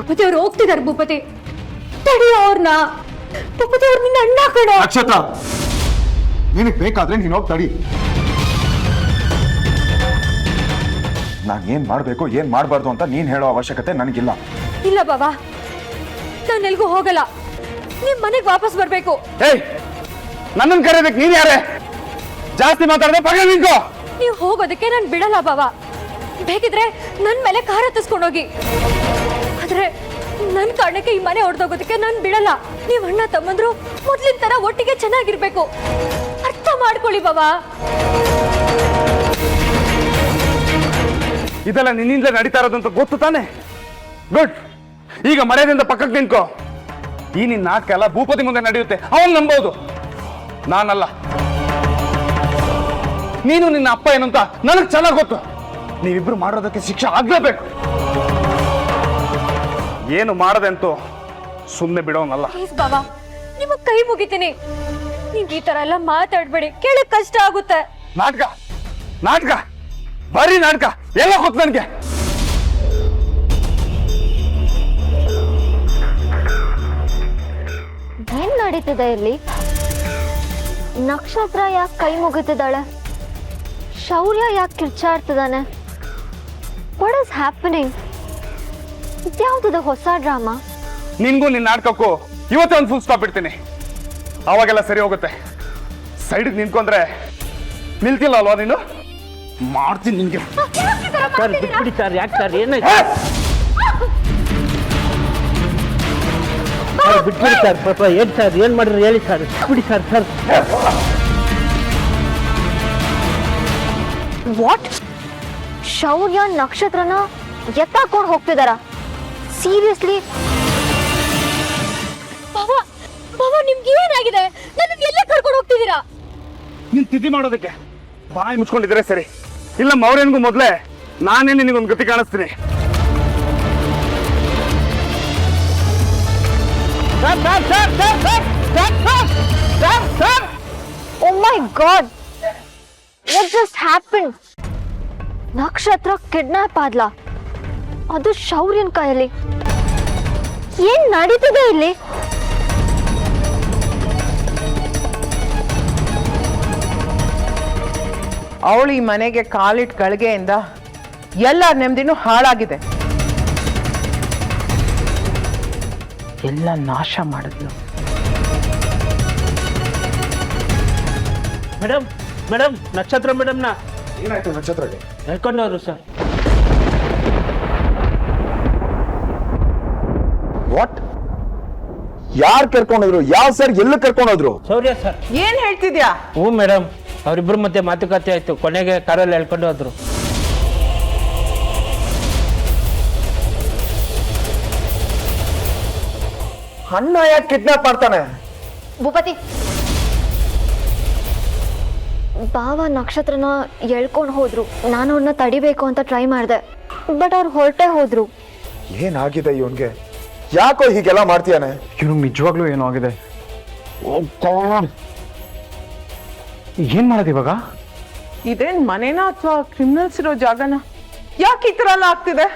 ಭೂಪತಿ ಅವ್ರು ಹೋಗ್ತಿದ್ದಾರೆ ಭೂಪತಿ, ತಡಿಯೋ ಅವ್ರನ್ನ. ಭೂಪತಿ ಅವ್ರು ನಿನ್ನ ಅಣ್ಣ ಕಣ. ನಕ್ಷತ್ರ, ನಿನಗೆ ಬೇಕಾದ್ರೆ ನೀನು ಹೋಗಿ ತಡಿ. ನಾನು ಏನ್ ಮಾಡ್ಬೇಕು ಏನ್ ಮಾಡಬಾರ್ದು ಅಂತ ನೀನ್ ಹೇಳೋ ಅವಶ್ಯಕತೆ ನನಗಿಲ್ಲ. ಇಲ್ಲ ಬಾಬಾ, ನಾನು ಎಲ್ಗೂ ಹೋಗಲ್ಲ. ನಿಮ್ ಮನೆಗೆ ವಾಪಸ್ ಬರ್ಬೇಕು. ಏಯ್, ನನ್ನನ್ನು ಕರೆಯೋದಕ್ಕೆ ನೀನ್ ಯಾರೇ? ಜಾಸ್ತಿ ಮಾತಾಡದೆ ಪಕ್ಕ ನಿಂತ್ಕೋ. ನೀವು ಹೋಗೋದಕ್ಕೆ ನಾನು ಬಿಡಲ್ಲ ಬಾಬಾ. ಬೇಕಿದ್ರೆ ನನ್ ಮೇಲೆ ಕಾರ್ ಹತ್ತಿಸ್ಕೊಂಡೋಗಿ, ಆದ್ರೆ ನನ್ ಕಾರಣಕ್ಕೆ ಈ ಮನೆ ಹೊಡೆದೋಗೋದಕ್ಕೆ ನಾನು ಬಿಡಲ್ಲ. ನೀವ್ ಅಣ್ಣ ತಮ್ಮಂದ್ರು ಮೊದ್ಲಿನ ತರ ಒಟ್ಟಿಗೆ ಚೆನ್ನಾಗಿರ್ಬೇಕು. ಅರ್ಥ ಮಾಡ್ಕೊಳ್ಳಿ ಬಾಬಾ. ಇದೆಲ್ಲ ನಿನ್ನಿಂದ ನಡೀತಾ ಇರೋದು ಅಂತ ಗೊತ್ತು ತಾನೆ? ಗುಡ್. ಈಗ ಮರ್ಯಾದೆಯಿಂದ ಪಕ್ಕಕ್ಕೆ ನಿಂತ್ಕೋ. ಈ ನಿನ್ನ ನಾಟಕ ಎಲ್ಲ ಭೂಪತಿ ಮುಂದೆ ನಡೆಯುತ್ತೆ, ಅವನ್ ನಂಬೋದು, ನಾನಲ್ಲ. ನೀನು ನಿನ್ನ ಅಪ್ಪ ಏನು ಅಂತ ನನಗೆ ಚೆನ್ನಾಗಿ ಗೊತ್ತು. ನೀವಿಬ್ರು ಮಾಡೋದಕ್ಕೆ ಶಿಕ್ಷೆ ಆಗ್ಲೇಬೇಕು. ಏನು ಮಾಡದೆ ಅಂತೂ ಸುಮ್ಮನೆ ಬಿಡೋನಲ್ಲ. ಪ್ಲೀಸ್ ಬಾಬಾ, ನಿಮಗ್ ಕೈ ಮುಗಿತೀನಿ. ನೀವ್ ಈ ತರ ಎಲ್ಲ ಮಾತಾಡ್ಬೇಡಿ, ಕೇಳಕ್ ಕಷ್ಟ ಆಗುತ್ತೆ. ನಾಟಕ ನಾಟಕ ಬರೀ ನಾಟಕ ಎಲ್ಲ ಗೊತ್ತು ನನಗೆ. ಏನ್ ನಡೀತಿದೆ ಇಲ್ಲಿ? ನಕ್ಷತ್ರ ಯಾಕೆ ಕೈ ಮುಗಿತಿದ್ದಾಳೆ? ಶೌರ್ಯ ಯಾಕೆ ಕಿರ್ಚಾಡ್ತಿದ್ದಾನೆ? What is happening? ಇದ್ಯಾವ್ದು ಹೊಸ ಡ್ರಾಮಾ? ನಿನ್ಗೂ ನಿನ್ನ ನಾಟಕಕ್ಕೂ ಇವತ್ತೇ ಒಂದು ಫುಲ್ ಸ್ಟಾಪ್ ಇಡ್ತೀನಿ, ಅವಾಗೆಲ್ಲ ಸರಿ ಹೋಗುತ್ತೆ. ಸೈಡ್ಗೆ ನಿಂತ್ಕೊಂಡ್ರೆ ನಿಲ್ತಿಲ್ಲ ಅಲ್ವಾ ನೀನು? ಮಾಡ್ತೀನಿ ನಿನ್ಗೆ. ಸರ್ ಬಿಟ್ಬಿಡಿ ಸರ್, ಯಾಕೆ ಸರ್ ಏನಾಯ್ತು? ಸರ್ ಬಿಟ್ಬಿಡಿ ಸರ್, ಪಾಪ ಏನ್ ಸರ್ ಏನ್ ಮಾಡಿರಿ ಹೇಳಿ ಸರ್, ಬಿಡಿ ಸರ್. Sir what? ಶೌರ್ಯ ನಕ್ಷತ್ರನ ಎತ್ತಾಕೊಂಡು ಹೋಗ್ತಿದಾರ? ಸೀರಿಯಸ್ಲಿ? ಬಾಬಾ ಬಾಬಾ, ನಿಮ್ಗೆ ಏನಾಗಿದೆ? ನನ್ನ ಎಲ್ಲ ಕರ್ಕೊಂಡು ಹೋಗ್ತಿದ್ದೀರಾ? ನೀನ್ ತಿಥಿ ಮಾಡೋದಕ್ಕೆ ಬಾಯಿ ಮುಚ್ಕೊಂಡಿದ್ರೆ ಸರಿ, ಇಲ್ಲ ಮೌರ್ಯನ್ಗೂ ಮೊದಲೇ ನಾನೇ ನಿನಗೊಂದು ಗತಿ ಕಾಣಿಸ್ತೀನಿ. Oh my God! What just happened? ನಕ್ಷತ್ರ ಕಿಡ್ನಾಪ್ ಆದ್ಲಾ? ಅದು ಶೌರ್ಯನ್ ಕೈಯಲ್ಲಿ. ಏನ್ ನಡೀತಿದೆ ಇಲ್ಲಿ? ಅವಳು ಈ ಮನೆಗೆ ಕಾಲಿಟ್ ಗಳಿಗೆಯಿಂದ ಎಲ್ಲ ನೆಮ್ಮದಿನೂ ಹಾಳಾಗಿದೆ. ಎಲ್ಲ ನಾಶ ಮಾಡಿದ್ಲು. ಮೇಡಮ್ ಮೇಡಮ್, ನಕ್ಷತ್ರ ಮೇಡಮ್ನ ಏನಾಯ್ತು ನಕ್ಷತ್ರಗೆ? ಹೇಳ್ಕೊಂಡವ್ರು ಸರ್. ವಾಟ್? ಯಾರು ಕರ್ಕೊಂಡೋದ್ರು? ಯಾವ ಸರ್ ಎಲ್ಲಿ ಕರ್ಕೊಂಡೋದ್ರು? ಶೌರ್ಯ ಸರ್. ಏನ್ ಹೇಳ್ತಿದ್ಯಾ? ಹ್ಞೂ ಮೇಡಮ್, ಅವರಿಬ್ಬರು ಮತ್ತೆ ಮಾತುಕತೆ ಆಯ್ತು, ಕೊನೆಗೆ ಕಾರಲ್ಲಿ ಹೇಳ್ಕೊಂಡು ಹೋದ್ರು. ಅಣ್ಣ ಯಾಕೆ ಕಿಡ್ನಾಪ್ ಮಾಡ್ತಾನೆ? ಭೂಪತಿ, ಬಾವ ನಕ್ಷತ್ರನ ಎಳ್ಕೊಂಡು ಹೋದ್ರು. ನಾನು ಅವ್ರನ್ನ ತಡಿಬೇಕು ಅಂತ ಟ್ರೈ ಮಾಡಿದೆ, ಬಟ್ ಅವ್ರು ಹೊರಟೆ ಹೋದ್ರು. ಏನಾಗಿದೆ ಇವನ್ಗೆ? ಯಾಕೋ ಹೀಗೆಲ್ಲ ಮಾಡ್ತೀಯಾನೆ? ಇವ್ನಿಗೆ ನಿಜವಾಗ್ಲೂ ಏನೋ ಆಗಿದೆ. ಏನ್ ಮಾಡೋದು ಇವಾಗ? ಇದೇನ್ ಮನೇನಾ ಅಥವಾ ಕ್ರಿಮಿನಲ್ಸ್ ಇರೋ ಜಾಗನ? ಯಾಕೆ ಈ ತರ ಎಲ್ಲ ಆಗ್ತಿದೆ?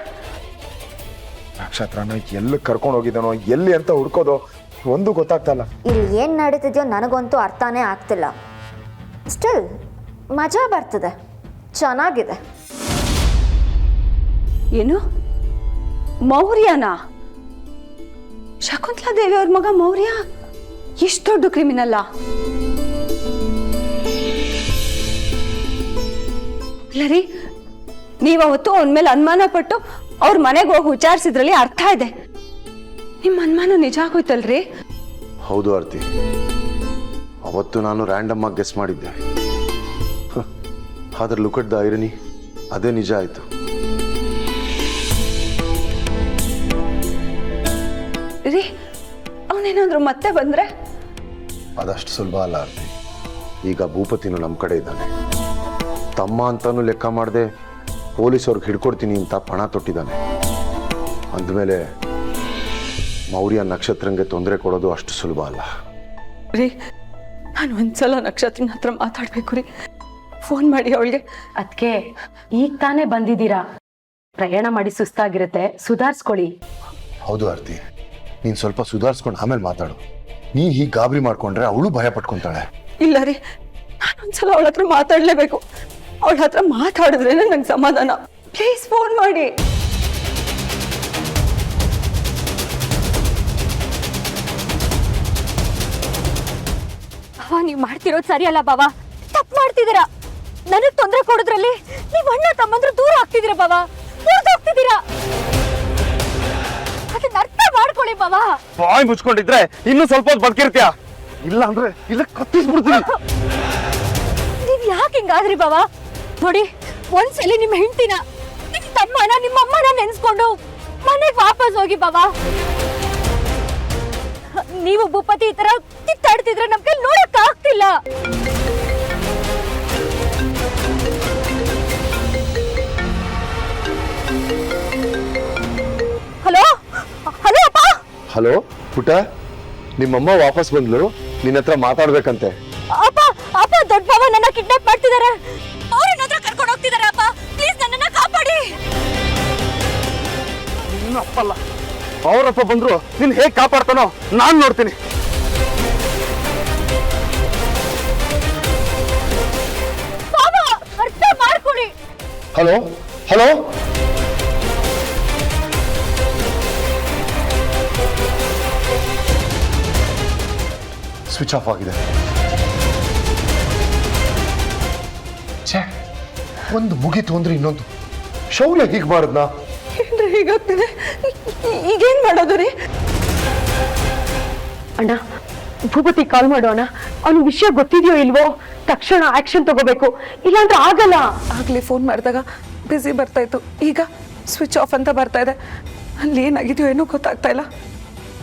ನಕ್ಷತ್ರನ ಎಲ್ಲಿ ಕರ್ಕೊಂಡು ಹೋಗಿದ್ದಾನೋ, ಎಲ್ಲಿ ಅಂತ ಹುಡ್ಕೋದು ಒಂದು ಗೊತ್ತಾಗ್ತಲ್ಲ. ಇಲ್ಲಿ ಏನ್ ನಡೀತಿದ್ಯೋ ನನಗಂತೂ ಅರ್ಥನೇ ಆಗ್ತಿಲ್ಲ. ಸ್ಟಿಲ್ ಮಜಾ ಬರ್ತದೆ, ಚೆನ್ನಾಗಿದೆ. ಏನು ಮೌರ್ಯನಾ? ಶಕುಂತಲಾ ದೇವಿ ಅವ್ರ ಮಗ ಮೌರ್ಯ ಎಷ್ಟು ದೊಡ್ಡ ಕ್ರಿಮಿನಲ್ಲ? ಅಲ್ಲ ರೀ, ನೀವವತ್ತು ಅವನ ಮೇಲೆ ಅನುಮಾನ ಪಟ್ಟು ಅವ್ರ ಮನೆಗೆ ಹೋಗಿ ವಿಚಾರಿಸಿದ್ರಲ್ಲಿ ಅರ್ಥ ಇದೆ. ನಿಮ್ಮ ಅನುಮಾನ ನಿಜ ಆಗೋಯ್ತಲ್ರಿ? ಹೌದು ಆರ್ತಿ, ಅವತ್ತು ನಾನು ರ್ಯಾಂಡಮ್ ಆಗಿ ಗೆಸ್ ಮಾಡಿದ್ದೆ. ಆದ್ರೆ ಲುಕ್ ಅಟ್ ದ ಐರನಿ, ಅದೇ ನಿಜ ಆಯ್ತು. ರೀ, ಅವನೇನಾದ್ರು ಮತ್ತೆ ಬಂದ್ರೆ? ಅದಷ್ಟು ಸುಲಭ ಅಲ್ಲ ಆರ್ತಿ. ಈಗ ಭೂಪತಿನು ನಮ್ಮ ಕಡೆ ಇದ್ದಾನೆ. ತಮ್ಮ ಅಂತಾನು ಲೆಕ್ಕ ಮಾಡದೆ ಪೊಲೀಸವ್ರಿಗೆ ಹಿಡ್ಕೊಡ್ತೀನಿ ಅಂತ ಪಣ ತೊಟ್ಟಿದ್ದಾನೆ. ಅಂದಮೇಲೆ ಮೌರ್ಯ ನಕ್ಷತ್ರಂಗೆ ತೊಂದರೆ ಕೊಡೋದು ಅಷ್ಟು ಸುಲಭ ಅಲ್ಲ ರೀ. ನಾನು ಒಂದ್ಸಲ ನಕ್ಷತ್ರನ ಹತ್ರ ಮಾತಾಡ್ಬೇಕು ರೀ. ಫೋನ್ ಮಾಡಿ ಅವಳಿಗೆ. ಅದಕ್ಕೆ ಈಗ ತಾನೇ ಬಂದಿದ್ದೀರಾ, ಪ್ರಯಾಣ ಮಾಡಿ ಸುಸ್ತಾಗಿರುತ್ತೆ, ಸುಧಾರಿಸ್ಕೊಳ್ಳಿ. ಹೌದು ಆರ್ತಿ, ನೀನು ಸ್ವಲ್ಪ ಸುಧಾರಿಸ್ಕೊಂಡು ಆಮೇಲೆ ಮಾತಾಡು. ನೀ ಹೀಗೆ ಗಾಬರಿ ಮಾಡ್ಕೊಂಡ್ರೆ ಅವಳು ಭಯ ಪಟ್ಕೊಂತಾಳೆ. ಇಲ್ಲ ರೀ, ನಾನೊಂದ್ಸಲ ಅವಳ ಹತ್ರ ಮಾತಾಡ್ಲೇಬೇಕು. ಅವಳ ಹತ್ರ ಮಾತಾಡಿದ್ರೇನೆ ನಂಗೆ ಸಮಾಧಾನ. ಪ್ಲೀಸ್ ಫೋನ್ ಮಾಡಿ. ಭಾವ, ನೀವ್ ಮಾಡ್ತಿರೋದು ಸರಿಯಲ್ಲ ಭಾವ. ತಪ್ಪು ಮಾಡ್ತಿದ್ದೀರಾ. ನನಗ್ ತೊಂದರೆ ಕೊಡೋದ್ರಲ್ಲಿ ನೀವ್ ಅಣ್ಣ ತಮ್ಮಂದ್ರು ದೂರ ಆಗ್ತಿದ್ದೀರಾ ಭಾವ. ಹೋಗ್ತಿದ್ದೀರಾ. ಅದನ್ನ ಅರ್ಥ ಮಾಡ್ಕೊಳ್ಳಿ ಭಾವ. ಬಾಯ್ ಮುಚ್ಕೊಂಡಿದ್ರೆ ಇನ್ನೂ ಸ್ವಲ್ಪ ಹೊತ್ತು ಬದುಕಿರ್ತೀಯ. ಇಲ್ಲ ಅಂದ್ರೆ ಇಲ್ಲ ಕತ್ತಿಸ್ಬಿಡ್ತೀನಿ. ನೀವ್ ಯಾಕೆ ಹಿಂಗಾದ್ರಿ ಭಾವ? ನೋಡಿ, ಒಂದ್ಸಲಿ ನಿಮ್ಮ ಹೆಂಡತಿನ, ನಿಮ್ ತಮ್ಮನ, ನಿಮ್ಮ ಅಮ್ಮನ ನೆನ್ಸ್ಕೊಂಡು ಮನೆಗ್ ವಾಪಸ್ ಹೋಗಿ ಭಾವ. ನೀವು ಭೂಪತಿ ಈ ತರ ಕಿತ್ತಾಡ್ತಿದ್ರೆ ನಮ್ ಕೈ ನೋಡಕ್ ಆಗ್ತಿಲ್ಲ. ಹಲೋ ಹಲೋ ಅಪ್ಪ. ಹಲೋ ಪುಟ್ಟ, ನಿಮ್ಮಮ್ಮ ವಾಪಸ್ ಬಂದ್ಲು, ನಿನ್ನ ಹತ್ರ ಮಾತಾಡ್ಬೇಕಂತೆ. ಅಪ್ಪ ಅಪ್ಪ, ದೊಡ್ಡ ಭಾವ ನನ್ನ ಕಿಡ್ನಾಪ್ ಮಾಡ್ತಿದ್ದಾರೆ. ಅವ್ರನ್ನ ಹತ್ರ ಕರ್ಕೊಂಡು ಹೋಗ್ತಿದ್ದಾರೆ. ಅಪ್ಪ ಪ್ಲೀಸ್ ನನ್ನನ್ನ ಕಾಪಾಡಿ. ನಿನ್ನ ಅಪ್ಪಲ್ಲ, ಅವರಪ್ಪ ಬಂದ್ರು ನೀನ್ ಹೇಗ್ ಕಾಪಾಡ್ತಾನೋ ನಾನ್ ನೋಡ್ತೀನಿ. ಭಾವ, ಅರ್ಥ ಮಾಡ್ಕೊಳ್ಳಿ. ಹಲೋ ಹಲೋ, ಸ್ವಿಚ್ ಆಫ್ ಆಗಿದೆ. ಛೇ, ಒಂದು ಮುಗೀತು ಅಂದ್ರೆ ಇನ್ನೊಂದು. ಶೌರ್ಯ ಹೀಗೆ ಮಾಡಿದ್ನಾ? ಏನ್ರಿ ಹೀಗಾಗ್ತಿದೆ? ಈಗೇನ್ ಮಾಡೋದು ರೀ? ಅಣ್ಣ, ಭೂಪತಿ ಕಾಲ್ ಮಾಡೋಣ. ಅವನ ವಿಷಯ ಗೊತ್ತಿದೆಯೋ ಇಲ್ವೋ ತಕ್ಷಣ ಆಕ್ಷನ್ ತಗೋಬೇಕು, ಇಲ್ಲಾಂದ್ರೆ ಆಗಲ್ಲ. ಆಗ್ಲೇ ಫೋನ್ ಮಾಡಿದಾಗ ಬ್ಯುಸಿ ಬರ್ತಾ ಇತ್ತು, ಈಗ ಸ್ವಿಚ್ ಆಫ್ ಅಂತ ಬರ್ತಾ ಇದೆ. ಅಲ್ಲಿ ಏನಾಗಿದೆಯೋ ಏನೋ ಗೊತ್ತಾಗ್ತಾ ಇಲ್ಲ.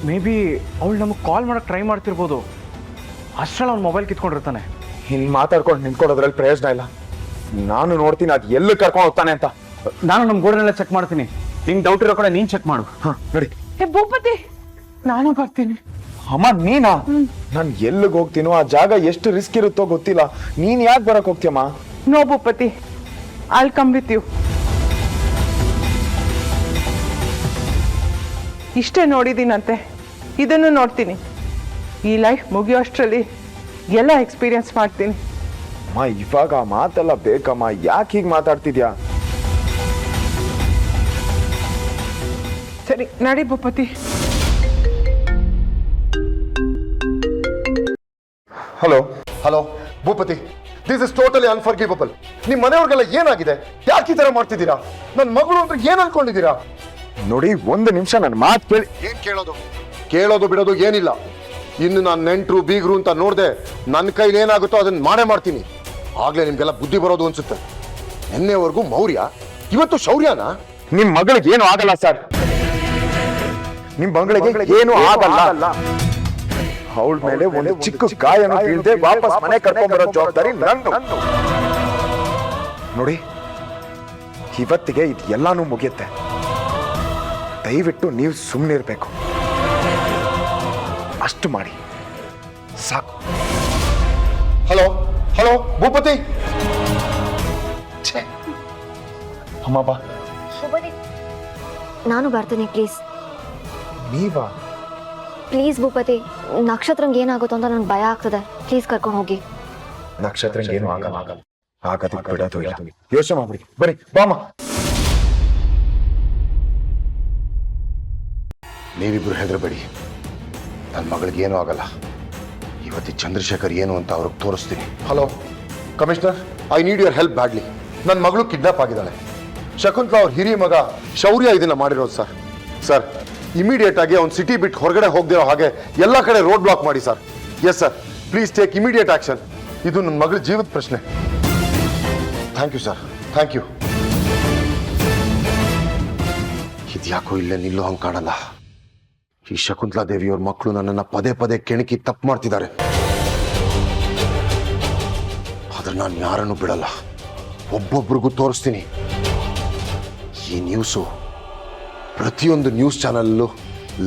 ಮೇ ಬಿ ಅವಳು ನಮಗೆ ಕಾಲ್ ಮಾಡಕ್ ಟ್ರೈ ಮಾಡ್ತಿರ್ಬೋದು. ಅಷ್ಟ್ರಲ್ಲಿ ಅವ್ನ ಮೊಬೈಲ್ ಕಿತ್ಕೊಂಡಿರ್ತಾನೆ. ಹಿಂಗ್ ಮಾತಾಡ್ಕೊಂಡು ನಿಂತ್ಕೊಳ್ಳೋದ್ರಲ್ಲಿ ಪ್ರಯೋಜನ ಇಲ್ಲ. ನಾನು ನೋಡ್ತೀನಿ ಅದು ಎಲ್ಲಿ ಕರ್ಕೊಂಡು ಹೋಗ್ತಾನೆ ಅಂತ. ನಾನು ನಮ್ಮ ಗೋಡನೆಲ್ಲ ಚೆಕ್ ಮಾಡ್ತೀನಿ. ನಿಂಗೆ ಡೌಟ್ ಇರೋ ಕಡೆ ನೀನ್ ಚೆಕ್ ಮಾಡು. ನೋಡಿ ಹೇ ಭೂಪತಿ, ನಾನು ಬರ್ತೀನಿ. ಅಮ್ಮ, ನೀನಾ? ನಾನು ಎಲ್ಲಿಗೆ ಹೋಗ್ತೀನೋ ಆ ಜಾಗ ಎಷ್ಟು ರಿಸ್ಕ್ ಇರುತ್ತೋ ಗೊತ್ತಿಲ್ಲ. ನೀನ್ ಯಾಕೆ ಬರಕ್ ಹೋಗ್ತೀಯಮ್ಮ? No Bhupathi, I'll come with you. ಇಷ್ಟೇ ನೋಡಿದ್ದೀನಂತೆ, ಇದನ್ನು ನೋಡ್ತೀನಿ. ಈ ಲೈಫ್ ಮುಗಿಯೋಷ್ಟರಲ್ಲಿ ಎಲ್ಲ ಎಕ್ಸ್ಪೀರಿಯನ್ಸ್ ಮಾಡ್ತೀನಿ. ಅಮ್ಮ, ಇವಾಗ ಆ ಮಾತೆಲ್ಲ ಬೇಕಮ್ಮ? ಯಾಕೆ ಹೀಗೆ ಮಾತಾಡ್ತಿದ್ಯಾ? ಸರಿ ನಡಿ Bhupathi. Hello hello Bhupathi, this is totally unforgivable. ನಿಮ್ಮ ಮನೆಯವ್ರಿಗೆಲ್ಲ ಏನಾಗಿದೆ? ಯಾಕೆ ಈ ತರ ಮಾಡ್ತಿದ್ದೀರಾ? ನನ್ನ ಮಗಳು ಅಂದ್ರೆ ಏನ್ ಅನ್ಕೊಂಡಿದ್ದೀರಾ? ನೋಡಿ, ಒಂದು ನಿಮಿಷ ನನ್ನ ಮಾತು ಕೇಳಿ. ಏನ್ ಕೇಳೋದು? ಕೇಳೋದು ಬಿಡೋದು ಏನಿಲ್ಲ. ಇನ್ನು ನಾನು ನೆಂಟ್ರು ಬೀಗ್ರು ಅಂತ ನೋಡ್ದೆ ನನ್ನ ಕೈಲಿ ಏನಾಗುತ್ತೋ ಅದನ್ನ ಮಾಡೇ ಮಾಡ್ತೀನಿ. ಆಗ್ಲೇ ನಿಮ್ಗೆಲ್ಲ ಬುದ್ಧಿ ಬರೋದು ಅನ್ಸುತ್ತೆ. ನಿನ್ನೆವರೆಗೂ ಮೌರ್ಯ, ಇವತ್ತು ಶೌರ್ಯನಾ? ನಿಮ್ ಮಗಳಿಗೆ ಏನು ಆಗಲ್ಲ ಸರ್. ನಿಮ್ ಮಗಳಿಗೆ ಏನು ಆಗಲ್ಲ. ಅವಳ ಮೇಲೆ ಒಂದು ಚಿಕ್ಕ ಗಾಯನ ಬೀಳದೆ ವಾಪಸ್ ಮನೆ ಕರ್ಕೊಂಡ್ ಬರೋ ಜವಾಬ್ದಾರಿ ನಂದು. ನೋಡಿ, ಇವತ್ತಿಗೆ ಇದು ಎಲ್ಲಾನು ಮುಗಿಯುತ್ತೆ. ದಯವಿಟ್ಟು ನೀವು ಸುಮ್ಮನೆ ಇರ್ಬೇಕು. ಅಷ್ಟು ಮಾಡಿ ಸಾಕು. ಹಲೋ ಹಲೋ ಭೂಪತಿ. ಅಮ್ಮ ಬಾ. ನಾನು ಬರ್ತೀನಿ ಪ್ಲೀಸ್. ನೀವಾ? ಪ್ಲೀಸ್ ಭೂಪತಿ, ನಕ್ಷತ್ರಂಗೆ ಏನಾಗುತ್ತೋ ಅಂತ ನನಗೆ ಭಯ ಆಗ್ತದೆ. ಪ್ಲೀಸ್ ಕರ್ಕೊಂಡು ಹೋಗಿ. ನಕ್ಷತ್ರ ಏನು ಆಗಲ್ಲ. ಆಗದಕ್ಕೆ ಬಿಡೋದು ಇಲ್ಲ. ಯೋಚನೆ ಮಾಡ್ಬಿಡಿ. ಬರೀ ಬಾಮ. ನೀವಿಬ್ರು ಹೆದರಬೇಡಿ, ನನ್ನ ಮಗಳಿಗೆ ಏನೂ ಆಗಲ್ಲ. ಇವತ್ತಿ ಚಂದ್ರಶೇಖರ್ ಏನು ಅಂತ ಅವ್ರಿಗೆ ತೋರಿಸ್ತೀನಿ. Hello commissioner, I need your help badly. ನನ್ನ ಮಗಳು ಕಿಡ್ನಾಪ್ ಆಗಿದ್ದಾಳೆ. ಶಕುಂತಲಾ ಅವ್ರ ಹಿರಿಯ ಮಗ ಶೌರ್ಯ ಇದನ್ನ ಮಾಡಿರೋದು ಸರ್. ಸರ್, ಇಮಿಡಿಯೇಟ್ ಆಗಿ ಅವ್ನು ಸಿಟಿ ಬಿಟ್ಟು ಹೊರಗಡೆ ಹೋಗದಿರೋ ಹಾಗೆ ಎಲ್ಲ ಕಡೆ ರೋಡ್ ಬ್ಲಾಕ್ ಮಾಡಿ sir. Yes sir, please take immediate action. ಇದು ನನ್ನ ಮಗಳ ಜೀವದ ಪ್ರಶ್ನೆ. Thank you sir, thank you. ಇದ್ಯಾಕೋ ಇಲ್ಲೇ ನಿಲ್ಲೋ ಹಂಗೆ ಕಾಣಲ್ಲ. ಈ ಶಕುಂತಲಾ ದೇವಿಯವ್ರ ಮಕ್ಕಳು ನನ್ನನ್ನು ಪದೇ ಪದೇ ಕೆಣಕಿ ತಪ್ಪು ಮಾಡ್ತಿದ್ದಾರೆ. ಆದ್ರೆ ನಾನು ಯಾರನ್ನು ಬಿಡಲ್ಲ, ಒಬ್ಬೊಬ್ರಿಗೂ ತೋರಿಸ್ತೀನಿ. ಈ ನ್ಯೂಸು ಪ್ರತಿಯೊಂದು ನ್ಯೂಸ್ ಚಾನಲ್ಲೂ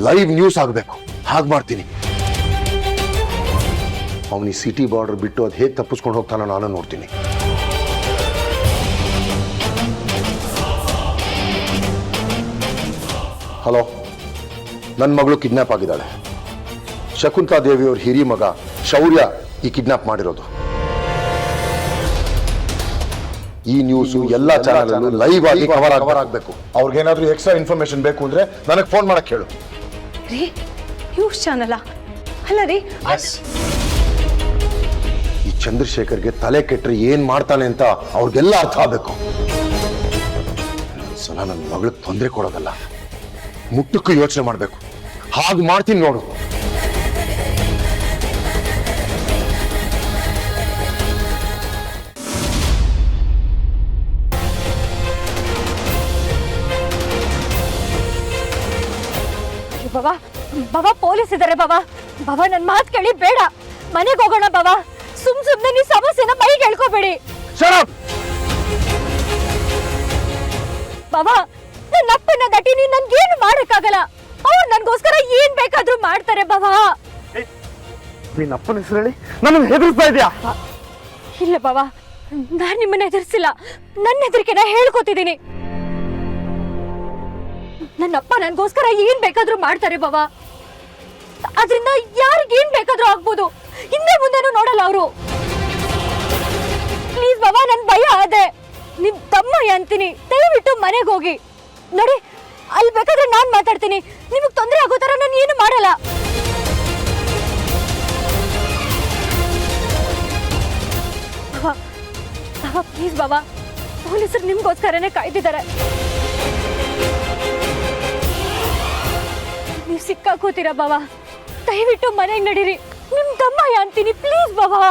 ಲೈವ್ ನ್ಯೂಸ್ ಆಗಬೇಕು. ಹಾಗೆ ಮಾಡ್ತೀನಿ. ಅವನು ಈ ಸಿಟಿ ಬಾರ್ಡರ್ ಬಿಟ್ಟು ಅದು ಹೇಗೆ ತಪ್ಪಿಸ್ಕೊಂಡು ಹೋಗ್ತಾನೋ ನಾನು ನೋಡ್ತೀನಿ. ಹಲೋ ನನ್ನ ಮಗಳು ಕಿಡ್ನಾಪ್ ಆಗಿದ್ದಾಳೆ. ಶಕುಂತಲಾ ದೇವಿಯವ್ರ ಹಿರಿಯ ಮಗ ಶೌರ್ಯ ಈ ಕಿಡ್ನಾಪ್ ಮಾಡಿರೋದು. ಈ ನ್ಯೂಸು ಎಲ್ಲ ಚಾನಲ್ ಲೈವ್ ಆಗಿ ಕವರ್ ಆಗಬೇಕು. ಅವ್ರಿಗೇನಾದ್ರೂ ಎಕ್ಸ್ಟ್ರಾ ಇನ್ಫಾರ್ಮೇಶನ್ ಬೇಕು ಅಂದ್ರೆ ನನಗೆ ಫೋನ್ ಮಾಡಕ್ ಹೇಳು. ರೀ ನ್ಯೂಸ್ ಚಾನಲ್ಲ ಅಲ್ಲ ರೀ? ಈ ಚಂದ್ರಶೇಖರ್ಗೆ ತಲೆ ಕೆಟ್ಟರೆ ಏನ್ ಮಾಡ್ತಾನೆ ಅಂತ ಅವ್ರಿಗೆಲ್ಲ ಅರ್ಥ ಆಗ್ಬೇಕು. ಸಲ ನನ್ನ ಮಗಳಿಗೆ ತೊಂದರೆ ಕೊಡೋದಲ್ಲ, ಮುಟ್ಟಕ್ಕೂ ಯೋಚನೆ ಮಾಡ್ಬೇಕು. ಹಾಗೆ ಮಾಡ್ತೀನಿ ನೋಡು. ಬಾಬಾ ಬಾಬಾ ಪೊಲೀಸ್ ಇದ್ದಾರೆ ಬಾಬಾ. ಬಾಬಾ ನನ್ ಮಾತು ಕೇಳಿ ಬೇಡ, ಮನೆಗೆ ಹೋಗೋಣ ಬಾಬಾ. ಸುಮ್ನೆ ನೀವು ಸಮಸ್ಯೆನ ಮೈಗೆ ಹೇಳ್ಕೋಬೇಡಿ ಬಾಬಾ. ನನ್ನ ಅಪ್ಪನ ದಟಿನಿ ನನ್ಗೇನು ಮಾಡಕ್ಕಾಗಲ್ಲ. ಅವ್ರು ನನ್ಗೋಸ್ಕರ ಏನ್ ಬೇಕಾದ್ರೂ ಮಾಡ್ತಾರೆ ಬಾಬಾ. ನಿನ್ನ ಅಪ್ಪನ ಹೆಸರು ಹೇಳಿ ನನ್ನ ಹೆದರ್ಸ್ತಾ ಇದೆಯಾ? ಇಲ್ಲ ಬಾಬಾ, ನಾನ್ ನಿಮ್ಮನ್ನ ಎದುರಿಸಿಲ್ಲ, ನನ್ನ ಹೆದರಿಕೆನ ಹೇಳ್ಕೊತಿದ್ದೀನಿ. ನನ್ನಪ್ಪ ನನ್ಗೋಸ್ಕರ ಏನ್ ಬೇಕಾದ್ರೂ ಮಾಡ್ತಾರೆ ಬಾಬಾ. ಅದರಿಂದ ಯಾರಿಗೇನ್ ಬೇಕಾದ್ರೂ ಆಗ್ಬೋದು. ಹಿಂದೆ ಮುಂದೆನೂ ನೋಡಲ್ಲ ಅವರು. ಪ್ಲೀಸ್ ಬಾಬಾ, ನನ್ ಭಯ ಅದೇ. ನಿಮ್ ತಮ್ಮಯ್ಯ ಅಂತೀನಿ, ದಯವಿಟ್ಟು ಮನೆಗೆ ಹೋಗಿ ನೋಡಿ. ಅಲ್ಲಿ ಬೇಕಾದ್ರೆ ನಾನ್ ಮಾತಾಡ್ತೀನಿ. ನಿಮಗ್ ತೊಂದರೆ ಆಗೋ ತರ ನಾನು ಏನು ಮಾಡಲ್ಲ. ಬಾಬಾ ಬಾಬಾ ಪ್ಲೀಸ್ ಬಾಬಾ, ಪೊಲೀಸರು ನಿಮ್ಗೋಸ್ಕರನೇ ಕಾಯ್ದಿದ್ದಾರೆ. ನೀವು ಸಿಕ್ಕಾಕೋತೀರಾ ಬಾಬಾ. ದಯವಿಟ್ಟು ಮನೆಗೆ ನಡೀರಿ. ನಿಮ್ ತಮ್ಮಯ್ಯ ಅಂತೀನಿ, ಪ್ಲೀಸ್ ಬಾಬಾ.